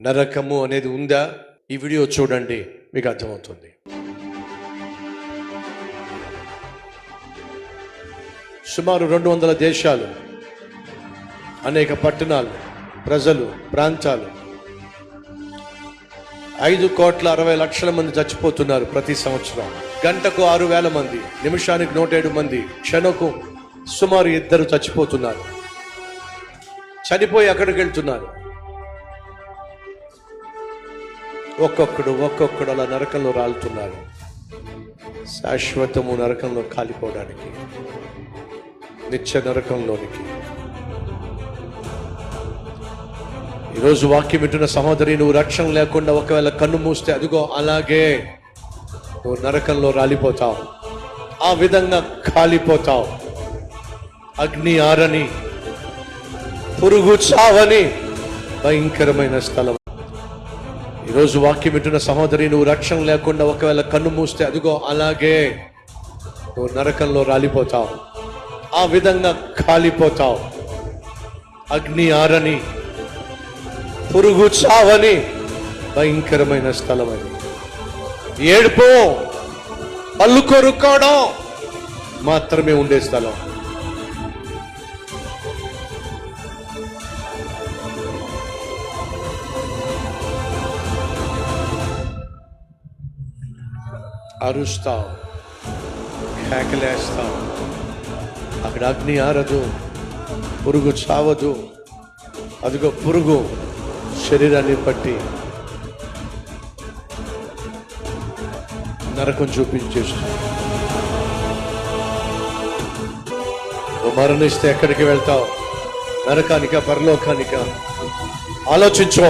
నరకము అనేది ఉందా? ఈ వీడియో చూడండి, మీకు అర్థమవుతుంది. సుమారు 200 దేశాలు, అనేక పట్టణాలు, ప్రజలు, ప్రాంతాలు, 5,60,00,000 మంది చచ్చిపోతున్నారు ప్రతి సంవత్సరం. గంటకు 6,000 మంది, నిమిషానికి 107 మంది, క్షణకు సుమారు 2 చచ్చిపోతున్నారు. చనిపోయి అక్కడికి వెళ్తున్నారు. ఒక్కొక్కడు అలా నరకంలో రాలుతున్నారు, శాశ్వతము నరకంలో కాలిపోవడానికి, నిత్య నరకంలోనికి. ఈరోజు వాక్యం వింటున్న సహోదరి, నువ్వు రక్షణ లేకుండా ఒకవేళ కన్ను మూస్తే అదిగో అలాగే నువ్వు నరకంలో రాలిపోతావు, ఆ విధంగా కాలిపోతావు. అగ్ని ఆరని, పురుగు చావని భయంకరమైన స్థలం. ఈరోజు వాక్యం వింటున్న సహోదరి, నువ్వు రక్షణ లేకుండా ఒకవేళ కన్ను మూస్తే అదిగో అలాగే నువ్వు నరకంలో రాలిపోతావు, ఆ విధంగా కాలిపోతావు. అగ్ని ఆరని, పురుగు చావని భయంకరమైన స్థలం అది. ఏడుపు, పళ్ళు కొరుక్కోవడం మాత్రమే ఉండే స్థలం. అరుస్తావు, కేకలేస్తావు, అక్కడ అగ్ని ఆరదు, పురుగు చావదు. అదిగో పురుగు శరీరాన్ని పట్టి నరకం చూపించేస్తుంది. నువ్వు మరణిస్తే ఎక్కడికి వెళ్తావు? నరకానికా, పరలోకానికా? ఆలోచించు.